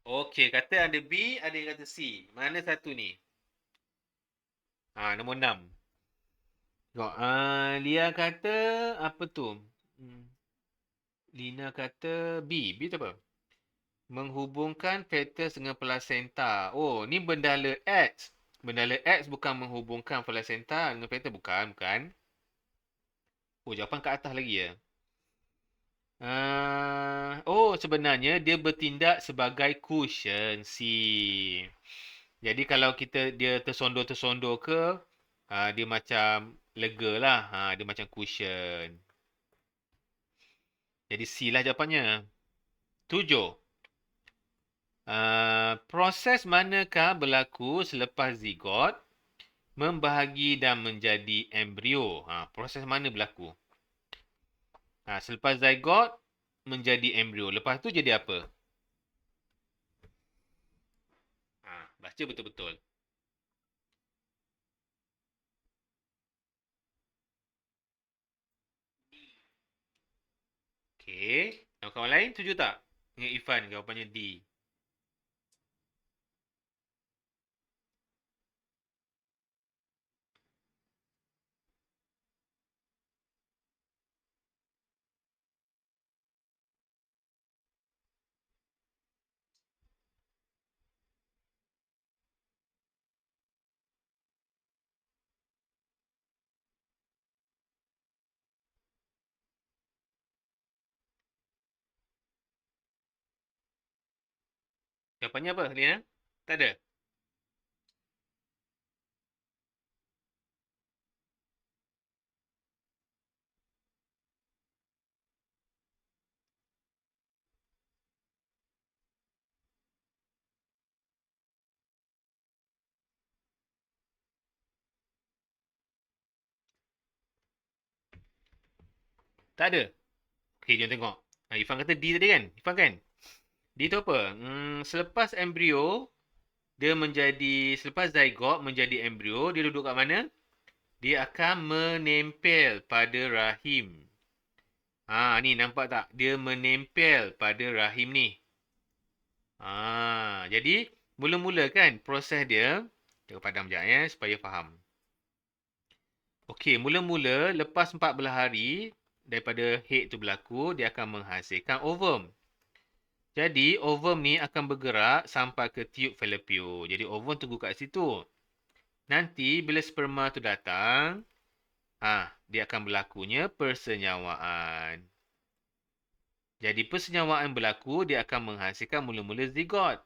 Okey, kata ada B, ada yang kata C. Mana satu ni? Ha, nombor 6. Tengok. Lia kata apa tu? Hmm. Lina kata B. B tu apa? Menghubungkan fetus dengan plasenta. Oh, ni bendala X. Bendala X bukan menghubungkan plasenta dengan fetus. Bukan, bukan. Oh, jawapan kat atas lagi ya. Oh, sebenarnya dia bertindak sebagai cushion C. Jadi kalau dia tersondor-tersondor ke, dia macam lega lah. Dia macam cushion. Jadi C lah jawapannya. 7. Proses manakah berlaku selepas zigot membahagi dan menjadi embrio? Proses mana berlaku? Selepas zigot menjadi embrio. Lepas tu jadi apa? Baca betul-betul. Okey. Kawan-kawan lain setuju tak? Dengan Ifan jawapannya D. Jawapannya apa, Lina? Tak ada? Tak ada? Okey, jom tengok. Ifan kata D tadi kan? Ifan kan? D tu apa? Selepas embrio, selepas zygote menjadi embrio, dia duduk kat mana? Dia akan menempel pada rahim. Ni nampak tak? Dia menempel pada rahim ni. Jadi mula-mula kan proses dia, kita padam sekejap ya supaya faham. Okey, mula-mula lepas 14 hari daripada head tu berlaku, dia akan menghasilkan ovum. Jadi ovum ni akan bergerak sampai ke tube fallopian. Jadi ovum tunggu kat situ. Nanti bila sperma tu datang, dia akan berlakunya persenyawaan. Jadi persenyawaan berlaku, dia akan menghasilkan mula-mula zigot.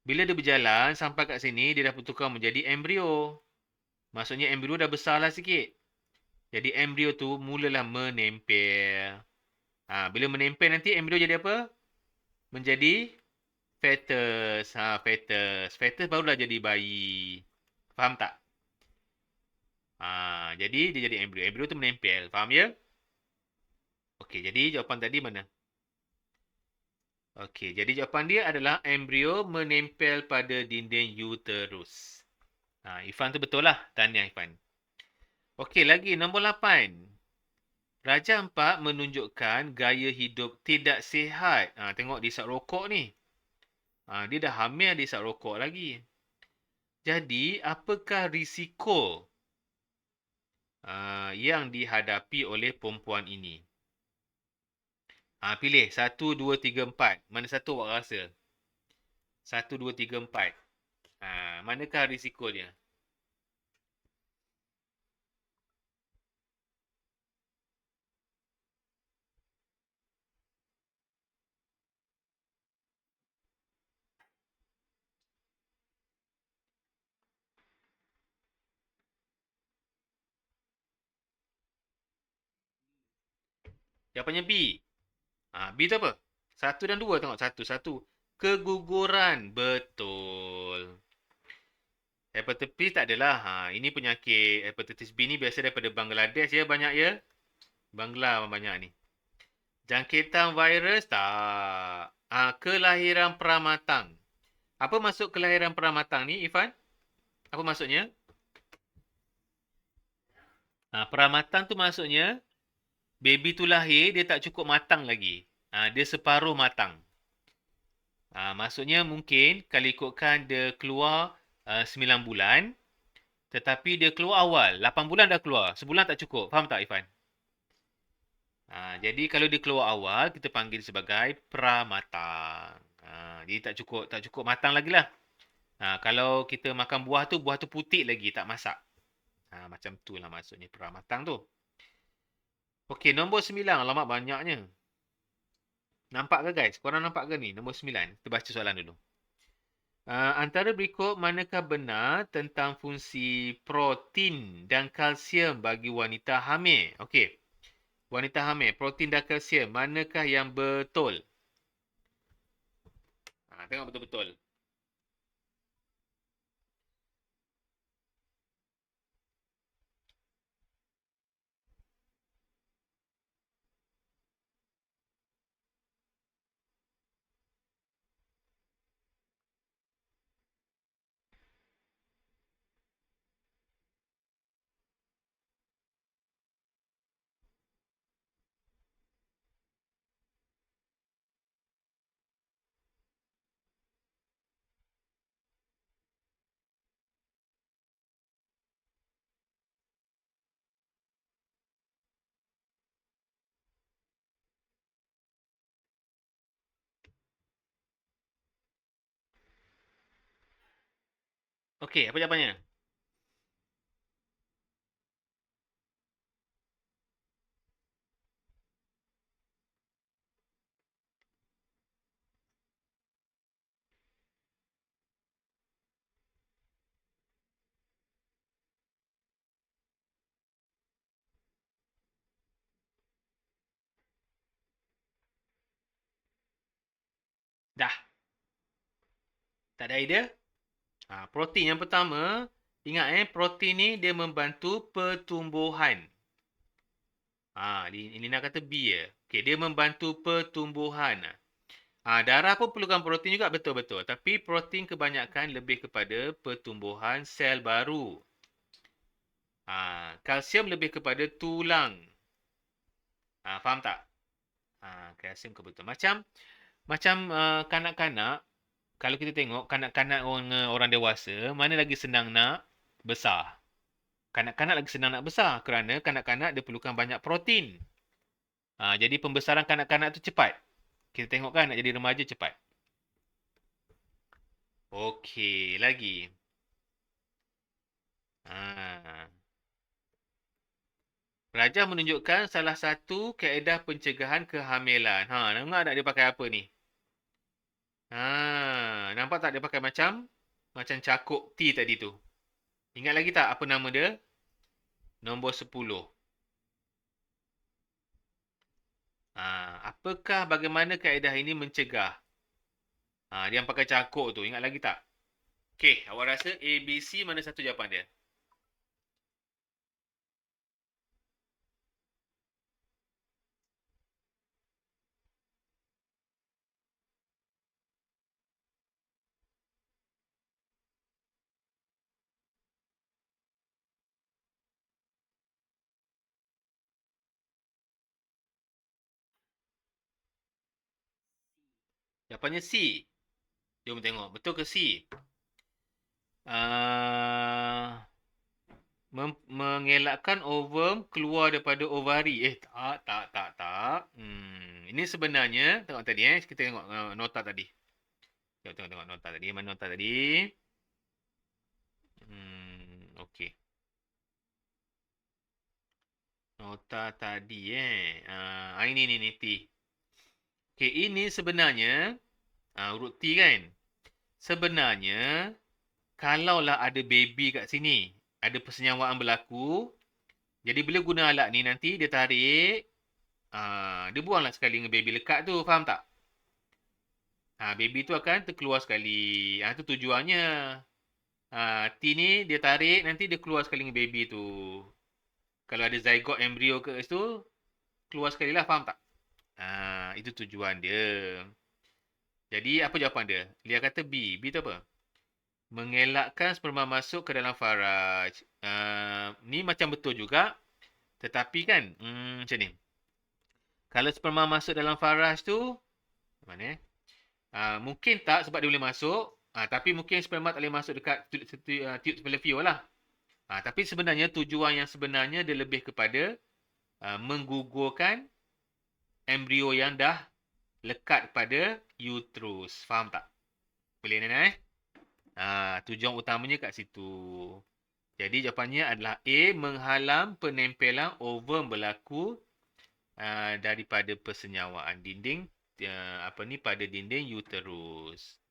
Bila dia berjalan sampai kat sini, dia dah bertukar menjadi embrio. Maksudnya embrio dah besarlah sikit. Jadi embrio tu mulalah menempel. Bila menempel nanti embrio jadi apa? Menjadi fetus. Fetus. Fetus barulah jadi bayi. Faham tak? Jadi dia jadi embrio. Embrio tu menempel. Faham ya? Okey, jadi jawapan tadi mana? Okey, jadi jawapan dia adalah embrio menempel pada dinding uterus. Ifan tu betul lah. Tahniah Ifan. Okey, lagi nombor 8. Raja Empat menunjukkan gaya hidup tidak sihat. Tengok dia isap rokok ni. Dia dah hamil, dia isap rokok lagi. Jadi, apakah risiko yang dihadapi oleh perempuan ini? Pilih 1, 2, 3, 4. Mana satu awak rasa? 1, 2, 3, 4. Manakah risiko dia? Jawapannya B. B tu apa? 1 dan 2 tengok. 1, 1. Keguguran. Betul. Hepatitis tak adalah. Ini penyakit hepatitis B ni biasa daripada Bangladesh ya banyak ya. Bangla banyak ni. Jangkitan virus tak. Kelahiran pramatang. Apa maksud kelahiran pramatang ni Ifan? Apa maksudnya? Pramatang tu maksudnya baby tu lahir dia tak cukup matang lagi. Dia separuh matang. Maksudnya mungkin kalau ikutkan dia keluar 9 bulan tetapi dia keluar awal. 8 bulan dah keluar. Sebulan tak cukup. Faham tak Ifan? Jadi kalau dia keluar awal kita panggil sebagai pramatang. Dia tak cukup matang lagi lah. Kalau kita makan buah tu putih lagi tak masak. Macam tu lah maksudnya pramatang tu. Okey, nombor 9. Alamak banyaknya. Nampak ke guys? Korang nampak ke ni? Nombor 9. Kita baca soalan dulu. Antara berikut manakah benar tentang fungsi protein dan kalsium bagi wanita hamil? Okey. Wanita hamil, protein dan kalsium, manakah yang betul? Tengok betul-betul. Okey, apa jawapannya? Dah. Tak ada idea? Protein yang pertama, ingat protein ni dia membantu pertumbuhan. Lina kata B ya. Okey, dia membantu pertumbuhan. Darah pun perlukan protein juga betul-betul. Tapi protein kebanyakan lebih kepada pertumbuhan sel baru. Kalsium lebih kepada tulang. Faham tak? Kalsium kebetulan. Macam kanak-kanak, kalau kita tengok kanak-kanak orang dewasa, mana lagi senang nak besar? Kanak-kanak lagi senang nak besar kerana kanak-kanak dia perlukan banyak protein. Jadi pembesaran kanak-kanak tu cepat. Kita tengok kan nak jadi remaja cepat. Okey, lagi. Ha. Raja menunjukkan salah satu kaedah pencegahan kehamilan. Nampak tak dia pakai apa ni? Nampak tak dia pakai macam cakuk tea tadi tu. Ingat lagi tak apa nama dia? Nombor 10. Apakah bagaimana kaedah ini mencegah? Dia yang pakai cakuk tu. Ingat lagi tak? Okey, awak rasa A, B, C mana satu jawapan dia? Jawapannya C. Jom tengok. Betul ke C? Uh, mengelakkan ovum keluar daripada ovari. Tak. Ini sebenarnya, tengok tadi kita tengok nota tadi. Tengok nota tadi. Mana nota tadi? Okey. Nota tadi ini T. Okey, ini sebenarnya huruf T kan. Sebenarnya kalaulah ada baby kat sini, ada persenyawaan berlaku, jadi bila guna alat ni nanti dia tarik, dia buanglah sekali dengan baby lekat tu, faham tak? Baby tu akan terkeluar sekali. Itu tujuannya. T ni dia tarik, nanti dia keluar sekali dengan baby tu. Kalau ada zygote embrio ke situ, keluar sekali lah, faham tak? Itu tujuan dia. Jadi apa jawapan dia? Dia kata B. B tu apa? Mengelakkan sperma masuk ke dalam faraj. Ni macam betul juga. Tetapi kan, macam ni. Kalau sperma masuk dalam faraj tu, mana mungkin tak sebab dia boleh masuk. Tapi mungkin sperma tak boleh masuk dekat tube fallopian lah. Tapi sebenarnya tujuan yang sebenarnya dia lebih kepada menggugurkan embrio yang dah lekat pada uterus. Faham tak? Boleh Nana tujuan utamanya kat situ. Jadi jawapannya adalah A, menghalang penempelan ovum berlaku daripada persenyawaan dinding pada dinding uterus.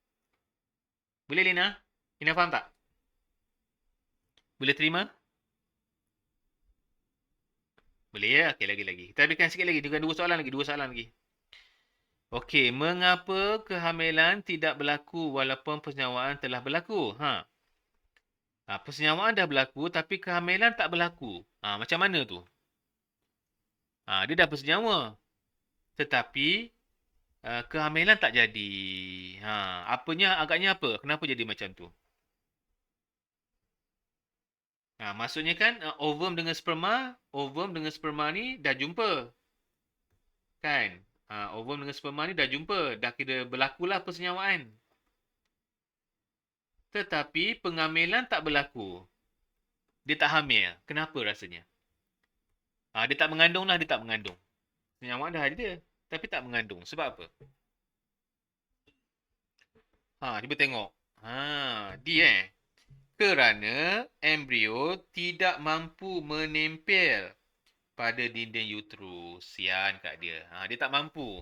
Boleh Lina? Lina faham tak? Boleh terima? Boleh ya? Okey, lagi. Kita habiskan sikit lagi. Dengan dua soalan lagi. Okey, mengapa kehamilan tidak berlaku walaupun persenyawaan telah berlaku? Persenyawaan dah berlaku tapi kehamilan tak berlaku. Macam mana tu? Dia dah bersenyawa. Tetapi kehamilan tak jadi. Agaknya apa? Kenapa jadi macam tu? Maksudnya kan ovum dengan sperma ni dah jumpa. Kan? Ovum dengan sperma ni dah jumpa. Dah kira berlakulah persenyawaan. Tetapi penghamilan tak berlaku. Dia tak hamil. Kenapa rasanya? Dia tak mengandung lah. Dia tak mengandung. Persenyawaan dah ada. Tapi tak mengandung. Sebab apa? Cuba tengok. Dia kerana embrio tidak mampu menempel pada dinding uterus. Sian kat dia. Dia tak mampu.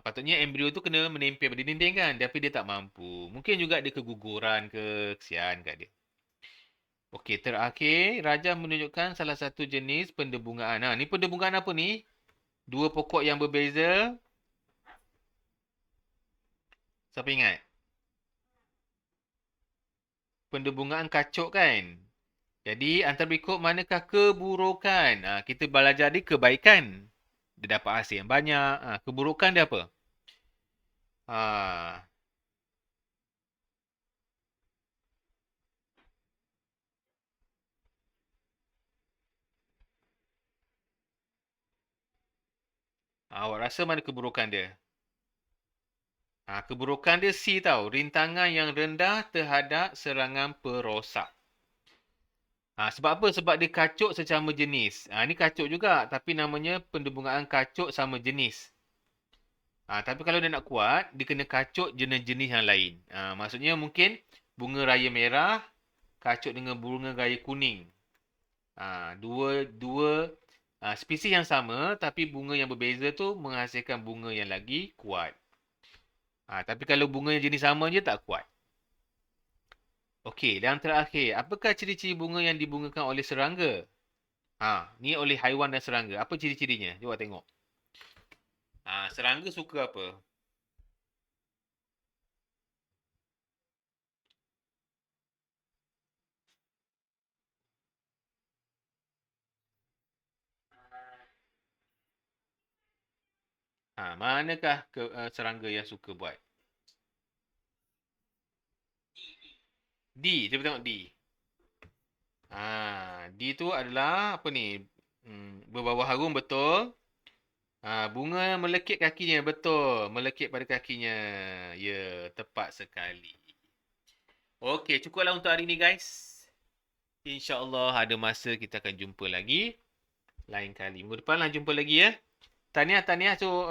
Patutnya embrio tu kena menempel pada dinding kan. Tapi dia tak mampu. Mungkin juga dia keguguran ke. Kesian kat dia. Okey, terakhir. Raja menunjukkan salah satu jenis pendebungaan. Ni pendebungaan apa ni? Dua pokok yang berbeza. Siapa ingat? Pendebungaan kacuk kan? Jadi antara berikut manakah keburukan? Kita belajar di kebaikan. Dia dapat hasil yang banyak. Keburukan dia apa? Awak rasa mana keburukan dia? Keburukan dia C tau. Rintangan yang rendah terhadap serangan perosak. Sebab apa? Sebab dia kacuk sesama jenis. Ni kacuk juga. Tapi namanya pendebungaan kacuk sama jenis. Tapi kalau dia nak kuat, dia kena kacuk jenis-jenis yang lain. Maksudnya mungkin bunga raya merah kacuk dengan bunga raya kuning. Dua spesies yang sama tapi bunga yang berbeza tu menghasilkan bunga yang lagi kuat. Tapi kalau bunga yang jenis sama je tak kuat. Okey, yang terakhir. Apakah ciri-ciri bunga yang dibungakan oleh serangga? Ni oleh haiwan dan serangga. Apa ciri-cirinya? Cuba tengok. Serangga suka apa? Manakah serangga yang suka buat? D. Cuba tengok D. D tu adalah apa ni? Berbau harum betul. Bunga melekit kakinya. Betul. Melekit pada kakinya. Ya, tepat sekali. Okey, cukuplah untuk hari ni guys. InsyaAllah ada masa kita akan jumpa lagi. Lain kali. Minggu depan lah jumpa lagi ya. Tahniah. So,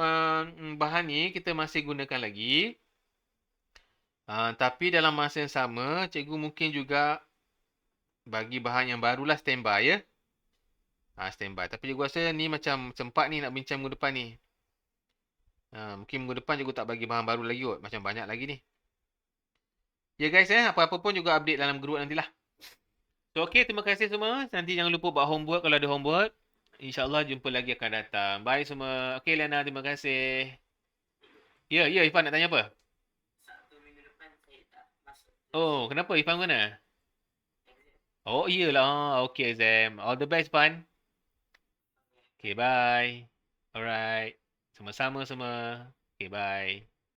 bahan ni kita masih gunakan lagi. Tapi dalam masa yang sama, cikgu mungkin juga bagi bahan yang barulah standby ya. Standby. Tapi cikgu rasa ni macam sempat ni nak bincang minggu depan ni. Mungkin minggu depan cikgu tak bagi bahan baru lagi kot. Macam banyak lagi ni. Ya guys apa-apa pun juga update dalam group nantilah. So okey, terima kasih semua. Nanti jangan lupa buat homework kalau ada homework. InsyaAllah jumpa lagi akan datang. Bye semua. Okey Lena, terima kasih. Ya, Ifan nak tanya apa? Oh, kenapa Ifan mana? Oh, iyalah. Okey, exam. All the best, Pan. Okay, bye. Alright. Sama-sama semua. Okay, bye.